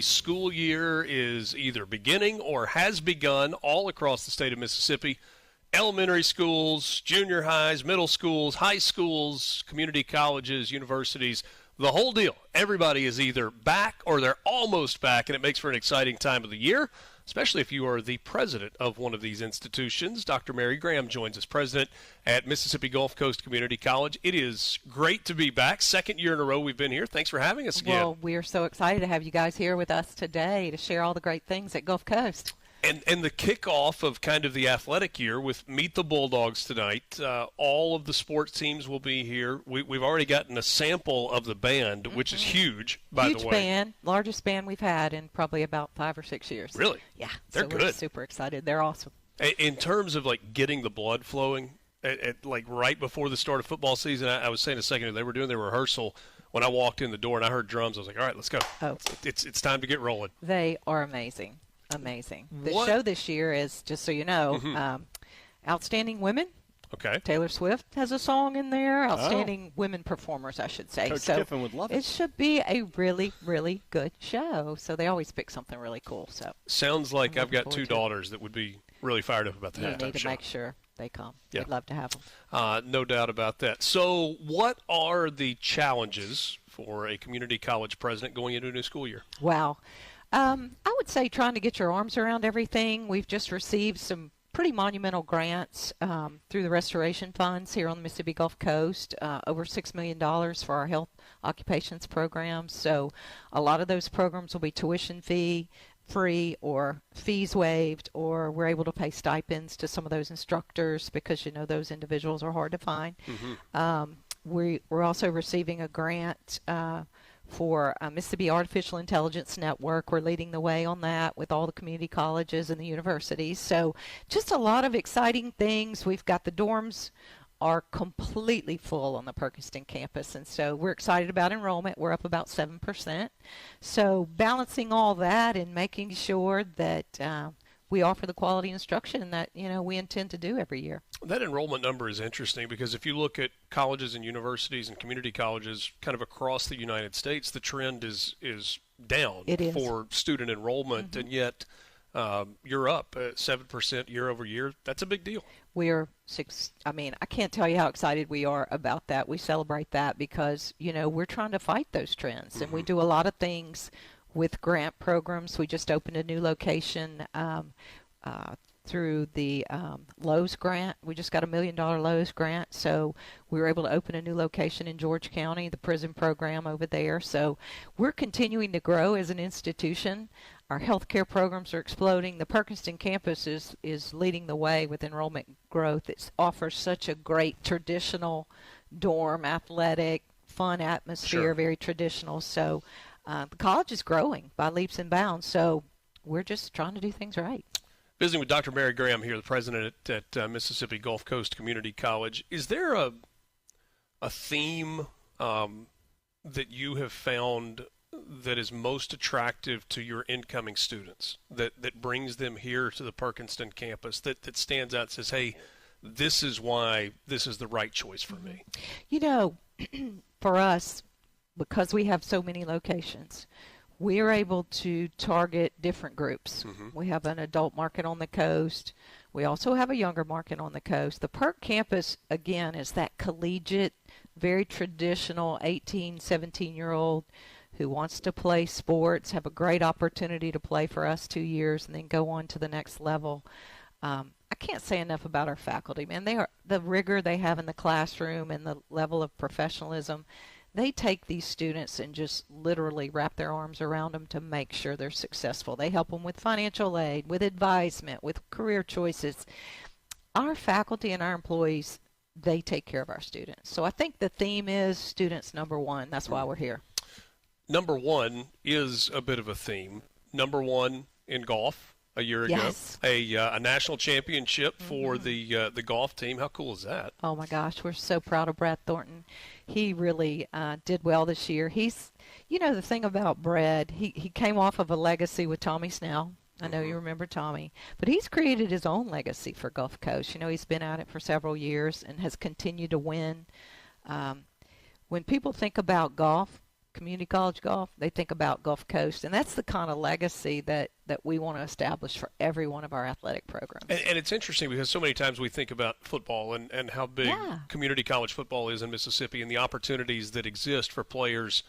School year is either beginning or has begun all across the state of Mississippi. Elementary schools, junior highs, middle schools, high schools, community colleges, universities, the whole deal. Everybody is either back or they're almost back, and it makes for an exciting time of the year, especially if you are the president of one of these institutions. Dr. Mary Graham joins us, president at Mississippi Gulf Coast Community College. It is great to be back. Second year in a row we've been here. Thanks for having us again. Well, we are so excited to have you guys here with us today to share all the great things at Gulf Coast. And the kickoff of kind of the athletic year with Meet the Bulldogs tonight. All of the sports teams will be here. We've already gotten a sample of the band, which is huge, by the way. Huge band, largest band we've had in probably about 5 or 6 years. Really? Yeah. They're so good. We're super excited. They're awesome. In terms of, like, getting the blood flowing, like right before the start of football season, I was saying a second ago, they were doing their rehearsal. When I walked in the door and I heard drums, I was like, all right, let's go. Oh. It's time to get rolling. They are amazing. Amazing. The What? show this year is, just so you know, Outstanding Women. Okay. Taylor Swift has a song in there. Outstanding women performers, I should say. Coach so Kiffin would love it. It should be a really, really good show. So they always pick something really cool. So Sounds like I'm I've got looking 2 forward to it. daughters that would be really fired up about the you halftime need to show. make sure they come. Yeah. We'd love to have them. No doubt about that. So what are the challenges for a community college president going into a new school year? Wow. I would say trying to get your arms around everything. We've just received some pretty monumental grants through the restoration funds here on the Mississippi Gulf Coast, over $6 million for our health occupations programs. So a lot of those programs will be tuition fee free or fees waived, or we're able to pay stipends to some of those instructors because, you know, those individuals are hard to find. We're also receiving a grant for Mississippi Artificial Intelligence Network. We're leading the way on that with all the community colleges and the universities. So just a lot of exciting things. We've got the dorms are completely full on the Perkinston campus, and so we're excited about enrollment. We're up about 7%. So balancing all that and making sure that we offer the quality instruction that, you know, we intend to do every year. That enrollment number is interesting because if you look at colleges and universities and community colleges kind of across the United States, the trend is down for student enrollment, and yet you're up 7% year over year. That's a big deal. I can't tell you how excited we are about that. We celebrate that because, you know, we're trying to fight those trends, and we do a lot of things with grant programs. We just opened a new location through the Lowe's grant. We just got $1 million Lowe's grant, so we were able to open a new location in George County, the prison program over there. So we're continuing to grow as an institution. Our healthcare programs are exploding. The Perkinston campus is leading the way with enrollment growth. It offers such a great traditional dorm, athletic, fun atmosphere, very traditional. So the college is growing by leaps and bounds, so we're just trying to do things right. Visiting with Dr. Mary Graham here, the president at Mississippi Gulf Coast Community College. Is there a theme that you have found that is most attractive to your incoming students, that brings them here to the Perkinston campus, that stands out and says, hey, this is why this is the right choice for me? You know, for us, because we have so many locations, we are able to target different groups. We have an adult market on the coast. We also have a younger market on the coast. The Perk campus, again, is that collegiate, very traditional 18, 17-year-old who wants to play sports, have a great opportunity to play for us 2 years and then go on to the next level. I can't say enough about our faculty, man. The rigor they have in the classroom and the level of professionalism. They take these students and just literally wrap their arms around them to make sure they're successful. They help them with financial aid, with advisement, with career choices. Our faculty and our employees, they take care of our students. So I think the theme is students number one. That's why we're here. Number one is a bit of a theme. Number one in golf a year ago. Yes. A national championship for the golf team. How cool is that? Oh, my gosh. We're so proud of Brad Thornton. He really did well this year. He's, you know, the thing about Brad, he came off of a legacy with Tommy Snell. I know you remember Tommy. But he's created his own legacy for Gulf Coast. You know, he's been at it for several years and has continued to win. When people think about golf, community college golf, they think about Gulf Coast. And that's the kind of legacy that we want to establish for every one of our athletic programs. And it's interesting because so many times we think about football and how big community college football is in Mississippi and the opportunities that exist for players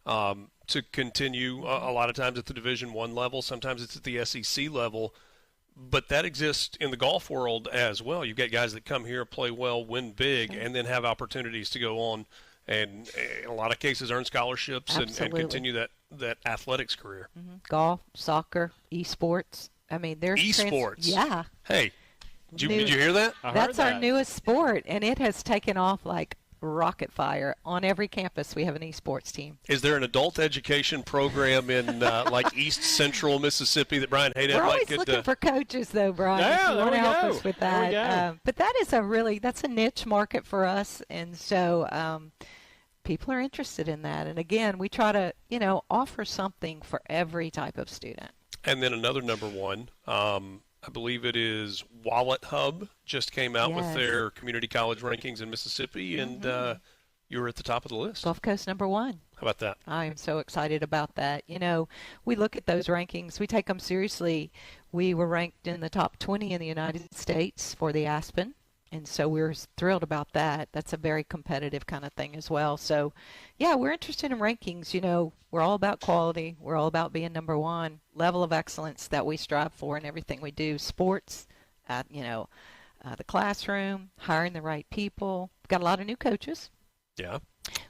to continue a lot of times at the Division I level. Sometimes it's at the SEC level. But that exists in the golf world as well. You get guys that come here, play well, win big, and then have opportunities to go on and in a lot of cases earn scholarships and continue that athletics career. Golf, soccer, esports. I mean, there's esports. Yeah. Hey, did you hear that? That's our newest sport, and it has taken off like rocket fire. On every campus we have an esports team. Is there an adult education program in like East Central Mississippi that Brian Haydad We're might always looking for coaches though, Brian. Yeah, if you want to help us with that. But that is that's a niche market for us, and so people are interested in that. And again, we try to offer something for every type of student. And then another number one, I believe it is Wallet Hub, just came out with their community college rankings in Mississippi, and you were at the top of the list. Gulf Coast number 1. How about that? I am so excited about that. We look at those rankings. We take them seriously. We were ranked in the top 20 in the United States for the Aspen, and so we're thrilled about that. That's a very competitive kind of thing as well. So, yeah, we're interested in rankings. We're all about quality. We're all about being number 1, level of excellence that we strive for in everything we do. Sports, the classroom, hiring the right people. We've got a lot of new coaches. Yeah.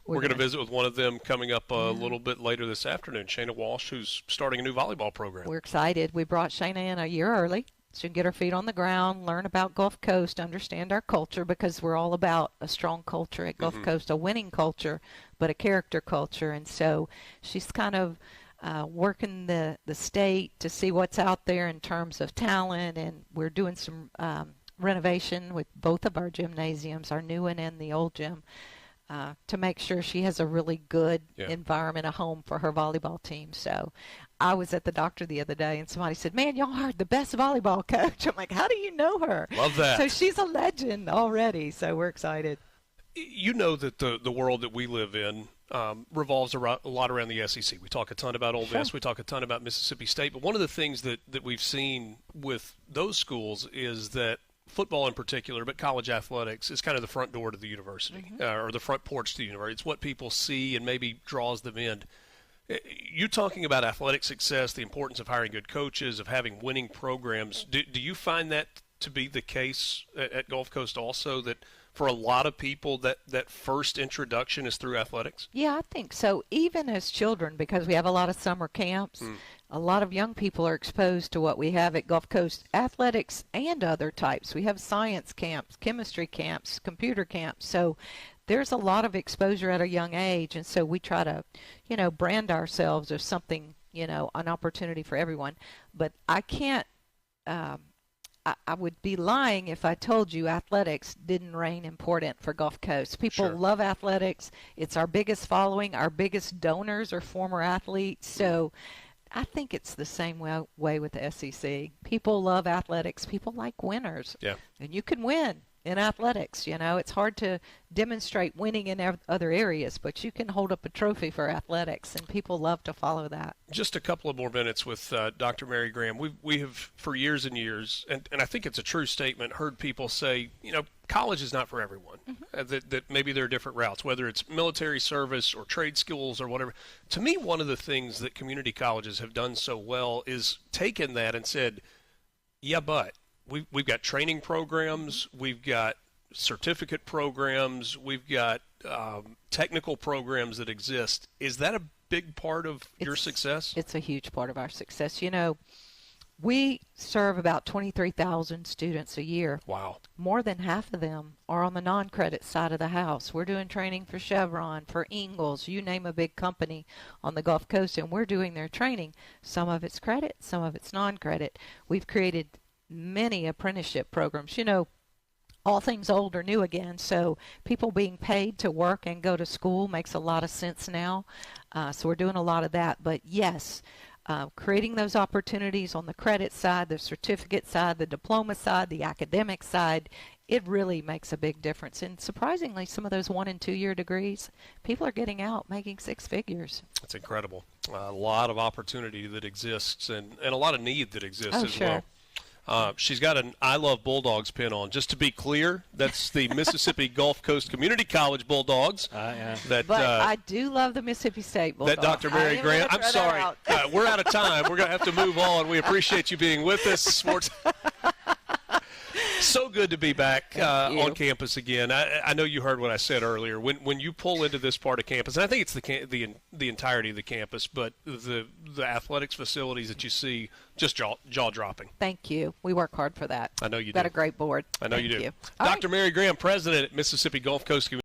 We're going to visit with one of them coming up a little bit later this afternoon, Shayna Walsh, who's starting a new volleyball program. We're excited. We brought Shayna in a year early. So get her feet on the ground, learn about Gulf Coast, understand our culture, because we're all about a strong culture at Gulf Coast, a winning culture, but a character culture. And so she's kind of working the state to see what's out there in terms of talent, and we're doing some renovation with both of our gymnasiums, our new one and the old gym, to make sure she has a really good environment, a home for her volleyball team. So I was at the doctor the other day, and somebody said, "Man, y'all hired the best volleyball coach." I'm like, "How do you know her?" Love that. So she's a legend already, so we're excited. You know that the world that we live in revolves a lot around the SEC. We talk a ton about Ole Miss. We talk a ton about Mississippi State. But one of the things that we've seen with those schools is that football in particular, but college athletics is kind of the front door to the university, or the front porch to the university. It's what people see and maybe draws them in. You talking about athletic success, the importance of hiring good coaches, of having winning programs. Do you find that to be the case at Gulf Coast also, that for a lot of people that first introduction is through athletics? Yeah, I think so. Even as children, because we have a lot of summer camps, a lot of young people are exposed to what we have at Gulf Coast, athletics and other types. We have science camps, chemistry camps, computer camps. So there's a lot of exposure at a young age, and so we try to, brand ourselves as something, an opportunity for everyone. But I can't, I would be lying if I told you athletics didn't reign important for Gulf Coast. People love athletics. It's our biggest following. Our biggest donors are former athletes. So I think it's the same way with the SEC. People love athletics. People like winners. Yeah. And you can win in athletics. It's hard to demonstrate winning in other areas, but you can hold up a trophy for athletics, and people love to follow that. Just a couple of more minutes with Dr. Mary Graham. We have, for years and years, and I think it's a true statement, heard people say, college is not for everyone, that maybe there are different routes, whether it's military service or trade schools or whatever. To me, one of the things that community colleges have done so well is taken that and said, yeah, but we've got training programs, we've got certificate programs, we've got technical programs that exist. Is that a big part of your success? It's a huge part of our success. We serve about 23,000 students a year. Wow. More than half of them are on the non-credit side of the house. We're doing training for Chevron, for Ingalls, you name a big company on the Gulf Coast, and we're doing their training. Some of it's credit, some of it's non-credit. We've created many apprenticeship programs. All things old are new again, so people being paid to work and go to school makes a lot of sense now. So we're doing a lot of that. But yes, creating those opportunities on the credit side, the certificate side, the diploma side, the academic side it really makes a big difference. And surprisingly, some of those 1- and 2-year degrees, people are getting out making 6 figures. That's incredible. A lot of opportunity that exists and a lot of need that exists as sure. well. She's got an I Love Bulldogs pin on. Just to be clear, that's the Mississippi Gulf Coast Community College Bulldogs. But I do love the Mississippi State Bulldogs. That Dr. Mary Graham. I'm sorry. We're out of time. We're going to have to move on. We appreciate you being with us. Sports. So good to be back on campus again. I know you heard what I said earlier. When you pull into this part of campus, and I think it's the entirety of the campus, but the athletics facilities that you see, just jaw-dropping. Thank you. We work hard for that. I know you do. Got a great board. I know Thank you do. you. Dr. Mary Graham, president at Mississippi Gulf Coast Community